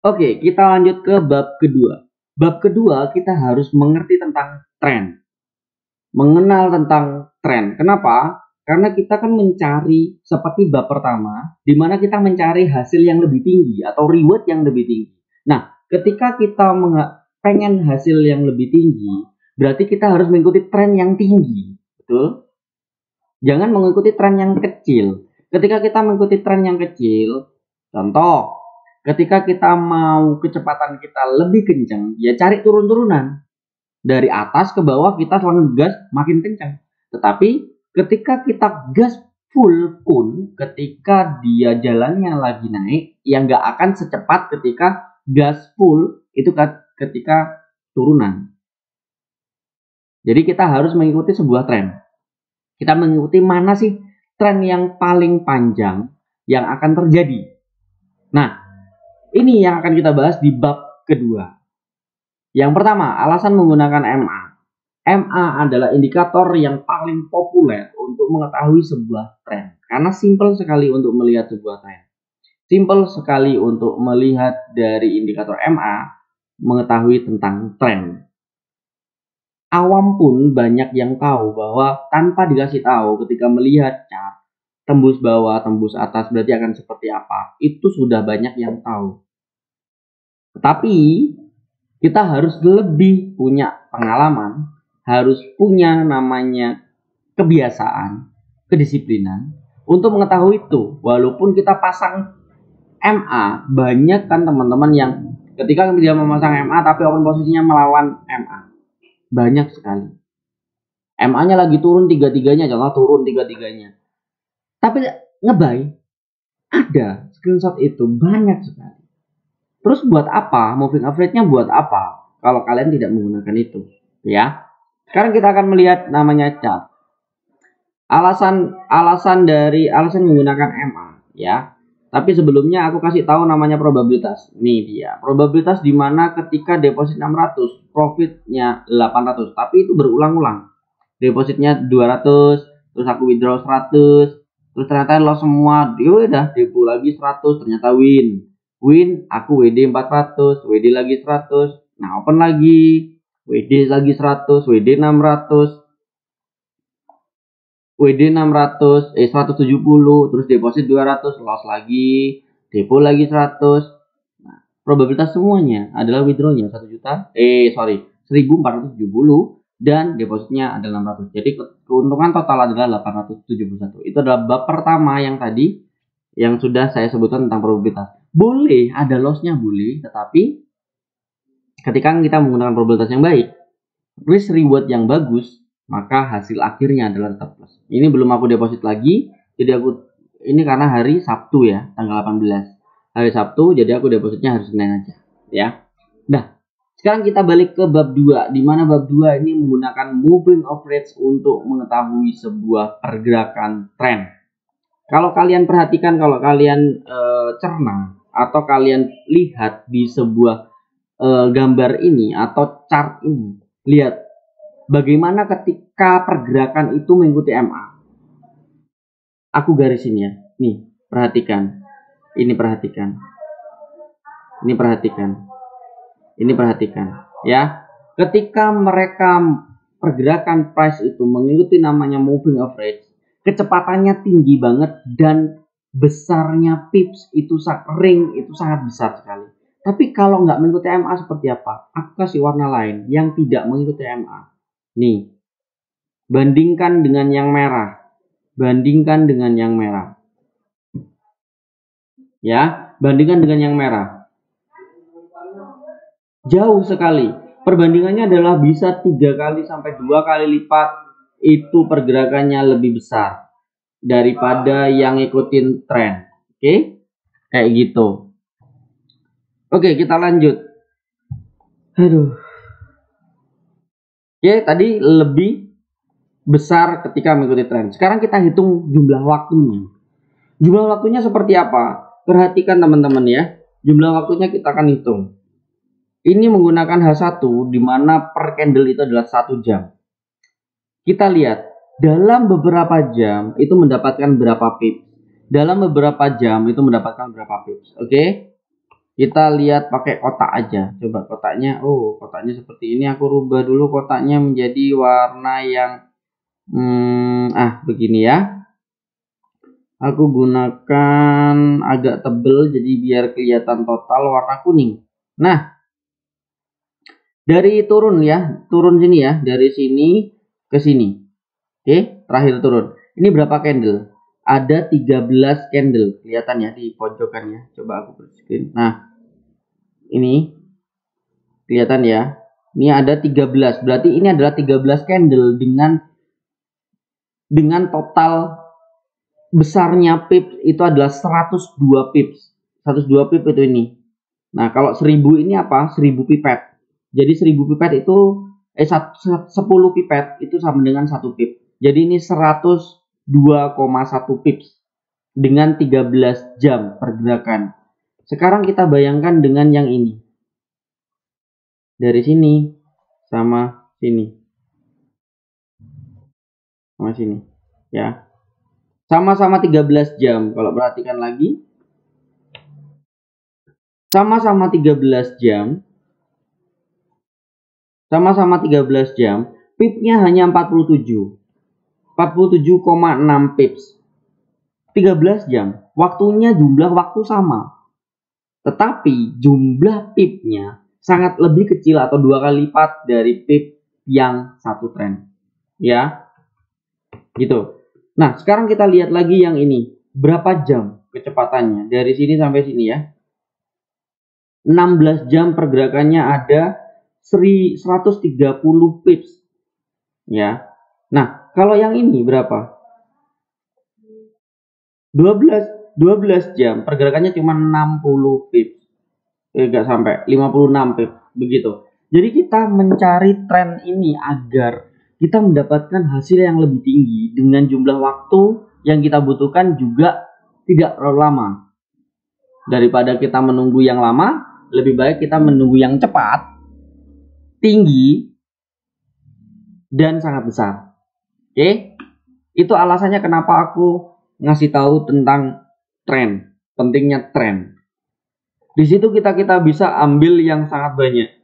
Oke, kita lanjut ke bab kedua. Bab kedua kita harus mengerti tentang tren. Mengenal tentang tren. Kenapa? Karena kita kan mencari seperti bab pertama, di mana kita mencari hasil yang lebih tinggi atau reward yang lebih tinggi. Nah, ketika kita pengen hasil yang lebih tinggi, berarti kita harus mengikuti tren yang tinggi. Betul? Jangan mengikuti tren yang kecil. Ketika kita mengikuti tren yang kecil, contoh, ketika kita mau kecepatan kita lebih kencang, ya cari turun-turunan. Dari atas ke bawah kita selalu gas makin kencang. Tetapi ketika kita gas full pun, ketika dia jalannya lagi naik, ya nggak akan secepat ketika gas full itu ketika turunan. Jadi kita harus mengikuti sebuah tren. Kita mengikuti mana sih tren yang paling panjang yang akan terjadi. Nah, ini yang akan kita bahas di bab kedua. Yang pertama, alasan menggunakan MA. MA adalah indikator yang paling populer untuk mengetahui sebuah tren. Karena simpel sekali untuk melihat sebuah tren. Simpel sekali untuk melihat dari indikator MA, mengetahui tentang tren. Awam pun banyak yang tahu bahwa tanpa dikasih tahu ketika melihat chart, tembus bawah, tembus atas berarti akan seperti apa. Itu sudah banyak yang tahu. Tetapi kita harus lebih punya pengalaman, harus punya namanya kebiasaan, kedisiplinan untuk mengetahui itu. Walaupun kita pasang MA, banyak kan teman-teman yang ketika dia memasang MA tapi open posisinya melawan MA. Banyak sekali. MA-nya lagi turun tiga-tiganya, contoh turun tiga-tiganya. Tapi ngebuy, ada screenshot itu banyak sekali. Terus buat apa? Moving average-nya buat apa? Kalau kalian tidak menggunakan itu, ya. Sekarang kita akan melihat namanya chart. Alasan menggunakan MA, ya. Tapi sebelumnya aku kasih tahu namanya probabilitas. Nih dia, probabilitas di mana ketika deposit 600, profitnya 800, tapi itu berulang-ulang. Depositnya 200, terus aku withdraw 100, terus ternyata loss semua. Dia udah depo lagi 100, ternyata win. Win, aku WD 400, WD lagi 100. Nah, open lagi, WD lagi 100, WD 600. WD 600, 170, terus deposit 200, loss lagi, depo lagi 100. Nah, probabilitas semuanya adalah withdrawnya 1470 dan depositnya adalah 600. Jadi keuntungan total adalah 871. Itu adalah bab pertama yang tadi yang sudah saya sebutkan tentang probabilitas. Boleh ada lossnya, boleh, tetapi ketika kita menggunakan probabilitas yang baik, risk reward yang bagus, maka hasil akhirnya adalah tetap plus. Ini belum aku deposit lagi, jadi ini karena hari Sabtu ya, tanggal 18. Hari Sabtu, jadi aku depositnya hari Senin aja, ya. Nah, sekarang kita balik ke bab 2, di mana bab 2 ini menggunakan moving average untuk mengetahui sebuah pergerakan tren. Kalau kalian perhatikan, kalau kalian cerna atau kalian lihat di sebuah gambar ini atau chart ini, lihat bagaimana ketika pergerakan itu mengikuti MA. Aku garisin ya. Nih, perhatikan. Ini perhatikan. Ini perhatikan. Ini perhatikan. Ya. Ketika mereka pergerakan price itu mengikuti namanya moving average, kecepatannya tinggi banget dan besarnya pips itu ring itu sangat besar sekali. Tapi kalau nggak mengikuti MA seperti apa? Aku kasih warna lain yang tidak mengikuti MA. Nih, bandingkan dengan yang merah. Bandingkan dengan yang merah. Ya, bandingkan dengan yang merah. Jauh sekali. Perbandingannya adalah bisa 3 kali sampai 2 kali lipat itu pergerakannya lebih besar daripada yang ikutin tren. Oke? Kayak gitu. Oke, kita lanjut. Aduh. Oke, tadi lebih besar ketika mengikuti tren. Sekarang kita hitung jumlah waktunya. Jumlah waktunya seperti apa? Perhatikan teman-teman ya. Jumlah waktunya kita akan hitung. Ini menggunakan H1 di mana per candle itu adalah 1 jam. Kita lihat dalam beberapa jam itu mendapatkan berapa pips. Dalam beberapa jam itu mendapatkan berapa pips. Oke? Kita lihat pakai kotak aja. Coba kotaknya, oh kotaknya seperti ini. Aku rubah dulu kotaknya menjadi warna yang begini ya. Aku gunakan agak tebel jadi biar kelihatan total warna kuning. Nah, dari turun ya, turun sini ya, dari sini ke sini. Oke, terakhir turun. Ini berapa candle? Ada 13 candle. Kelihatan ya di pojokan ya. Coba aku bersihkan. Nah, ini kelihatan ya. Ini ada 13. Berarti ini adalah 13 candle dengan total besarnya pips itu adalah 102 pips. 102 pips itu ini. Nah, kalau 1000 ini apa? 1000 pipet. Jadi 1000 pipet itu 10 pipet itu sama dengan 1 pip. Jadi ini 102,1 pips dengan 13 jam pergerakan. Sekarang kita bayangkan dengan yang ini. Dari sini sama sini. Sama sini, ya. Sama-sama 13 jam. Kalau perhatikan lagi, sama-sama 13 jam. Sama-sama 13 jam, pipnya hanya 47. 47,6 pips. 13 jam. Waktunya jumlah waktu sama. Tetapi jumlah pipnya sangat lebih kecil atau 2 kali lipat dari pip yang satu tren. Ya. Gitu. Nah, sekarang kita lihat lagi yang ini. Berapa jam kecepatannya? Dari sini sampai sini ya. 16 jam pergerakannya ada 130 pips. Ya. Nah, kalau yang ini berapa? 12 jam pergerakannya cuma 60 pips. Enggak sampai 56 pips begitu. Jadi kita mencari tren ini agar kita mendapatkan hasil yang lebih tinggi dengan jumlah waktu yang kita butuhkan juga tidak terlalu lama. Daripada kita menunggu yang lama, lebih baik kita menunggu yang cepat, tinggi, dan sangat besar. Oke? Itu alasannya kenapa aku ngasih tahu tentang tren, pentingnya tren. Di situ kita bisa ambil yang sangat banyak.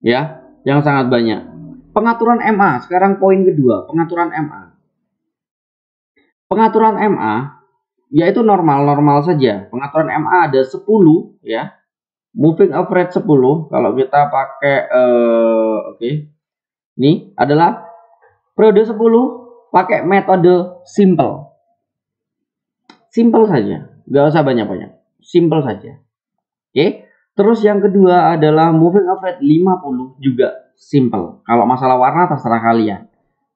Ya, yang sangat banyak. Pengaturan MA, sekarang poin kedua, pengaturan MA. Pengaturan MA yaitu normal saja. Pengaturan MA ada 10 ya. Moving average 10 kalau kita pakai oke. Ini adalah periode 10 pakai metode simple. Simple saja, nggak usah banyak-banyak. Simple saja. Oke. Terus yang kedua adalah moving average 50 juga simple. Kalau masalah warna terserah kalian.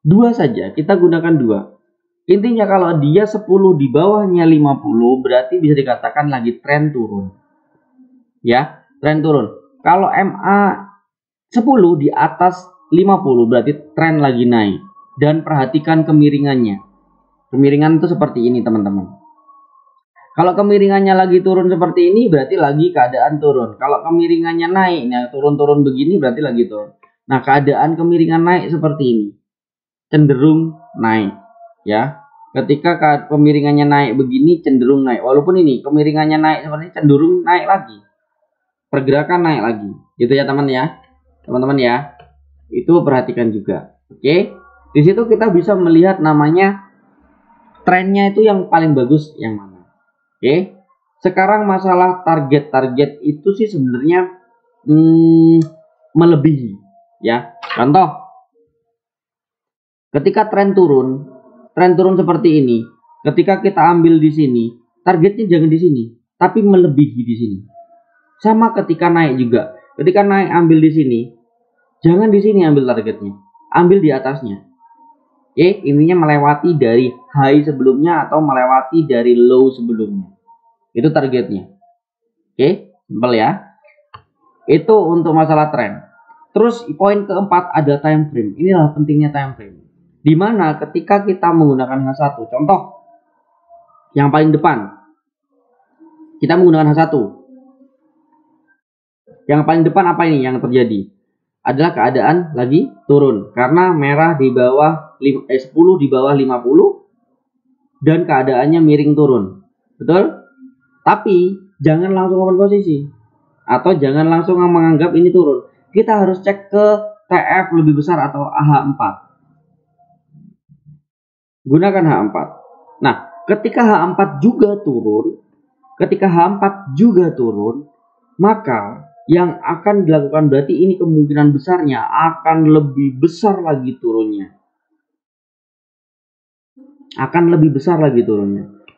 Dua saja, kita gunakan dua. Intinya kalau dia 10 di bawahnya 50 berarti bisa dikatakan lagi tren turun. Ya, tren turun. Kalau MA 10 di atas 50 berarti tren lagi naik. Dan perhatikan kemiringannya. Kemiringan itu seperti ini teman-teman. Kalau kemiringannya lagi turun seperti ini berarti lagi keadaan turun. Kalau kemiringannya naik, nah turun-turun begini berarti lagi turun. Nah, keadaan kemiringan naik seperti ini. Cenderung naik, ya. Ketika kemiringannya naik begini cenderung naik. Walaupun ini kemiringannya naik seperti ini cenderung naik lagi. Pergerakan naik lagi. Gitu ya, teman ya. Teman-teman ya. Itu perhatikan juga. Oke. Di situ kita bisa melihat namanya trennya itu yang paling bagus yang mana. Oke, sekarang masalah target itu sih sebenarnya melebihi, ya. Contoh, ketika tren turun seperti ini, ketika kita ambil di sini, targetnya jangan di sini, tapi melebihi di sini. Sama ketika naik juga, ketika naik ambil di sini, jangan di sini ambil targetnya, ambil di atasnya. Oke, intinya melewati dari high sebelumnya atau melewati dari low sebelumnya. Itu targetnya. Oke, simpel ya. Itu untuk masalah tren. Terus poin keempat ada time frame. Inilah pentingnya time frame. Dimana ketika kita menggunakan H1, contoh yang paling depan, kita menggunakan H1. Yang paling depan apa ini yang terjadi? Adalah keadaan lagi turun karena merah di bawah 10 di bawah 50 dan keadaannya miring turun. Betul? Tapi jangan langsung open posisi atau jangan langsung menganggap ini turun. Kita harus cek ke TF lebih besar atau H4. Gunakan H4. Nah, ketika H4 juga turun, maka yang akan dilakukan berarti ini kemungkinan besarnya akan lebih besar lagi turunnya.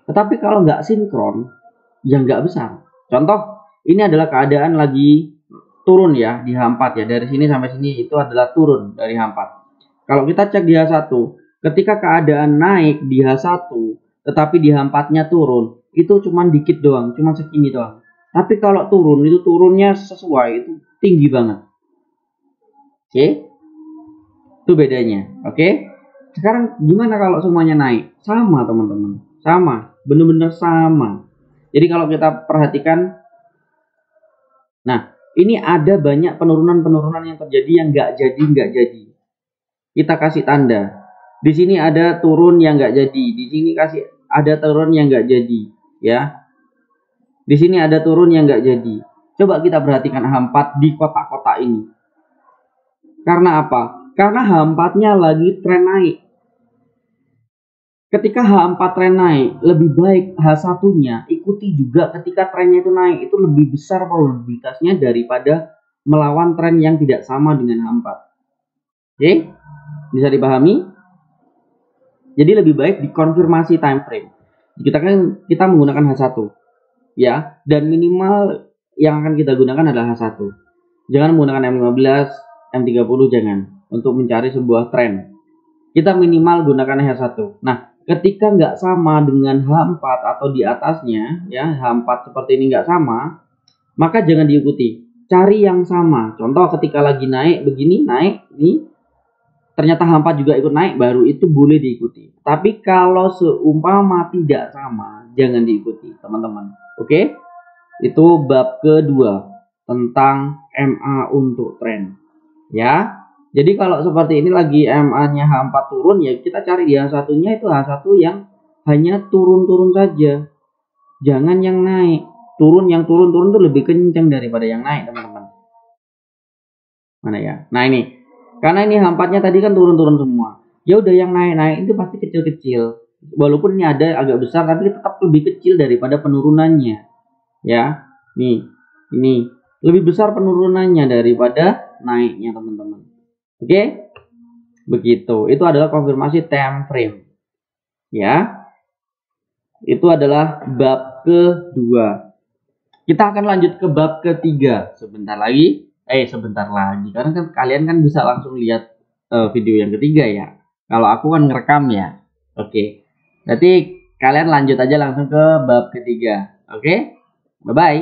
Tetapi kalau nggak sinkron, ya nggak besar. Contoh, ini adalah keadaan lagi turun ya di H4 ya. Dari sini sampai sini itu adalah turun dari H4. Kalau kita cek di H1, ketika keadaan naik di H1, tetapi di H4-nya turun, itu cuma dikit doang, cuma segini doang. Tapi kalau turun, itu turunnya sesuai, itu tinggi banget. Oke? Itu bedanya. Oke? Sekarang gimana kalau semuanya naik? Sama teman-teman. Sama. Benar-benar sama. Jadi kalau kita perhatikan, nah ini ada banyak penurunan-penurunan yang terjadi yang nggak jadi. Kita kasih tanda. Di sini ada turun yang nggak jadi. Di sini kasih ada turun yang nggak jadi. Ya. Di sini ada turun yang nggak jadi. Coba kita perhatikan H4 di kotak-kotak ini. Karena apa? Karena H4-nya lagi tren naik. Ketika H4 tren naik, lebih baik H1-nya ikuti juga ketika trennya itu naik. Itu lebih besar probabilitasnya daripada melawan tren yang tidak sama dengan H4. Oke? Bisa dipahami? Jadi lebih baik dikonfirmasi time frame. Kita menggunakan H1. Ya, dan minimal yang akan kita gunakan adalah H1. Jangan menggunakan M15, M30 jangan untuk mencari sebuah tren. Kita minimal gunakan H1. Nah, ketika nggak sama dengan H4 atau di atasnya, ya H4 seperti ini nggak sama, maka jangan diikuti. Cari yang sama. Contoh ketika lagi naik begini, naik ini, ternyata H4 juga ikut naik, baru itu boleh diikuti. Tapi kalau seumpama tidak sama, jangan diikuti, teman-teman. Oke? Itu bab kedua tentang MA untuk tren. Ya. Jadi kalau seperti ini lagi MA-nya H4 turun, ya kita cari di H1-nya itu H1 yang hanya turun-turun saja. Jangan yang naik. Yang turun-turun itu lebih kencang daripada yang naik, teman-teman. Mana ya? Nah ini. Karena ini H4-nya tadi kan turun-turun semua. Ya udah yang naik-naik itu pasti kecil-kecil. Walaupun ini ada agak besar tapi tetap lebih kecil daripada penurunannya. Ya. Nih. Ini lebih besar penurunannya daripada naiknya, teman-teman. Oke, begitu. Itu adalah konfirmasi time frame. Ya, itu adalah bab kedua. Kita akan lanjut ke bab ketiga sebentar lagi. Karena kan kalian kan bisa langsung lihat video yang ketiga ya. Kalau aku kan ngerekam ya. Oke, berarti kalian lanjut aja langsung ke bab ketiga. Oke, bye bye.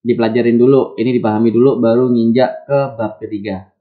Dipelajarin dulu, ini dipahami dulu, baru nginjak ke bab ketiga.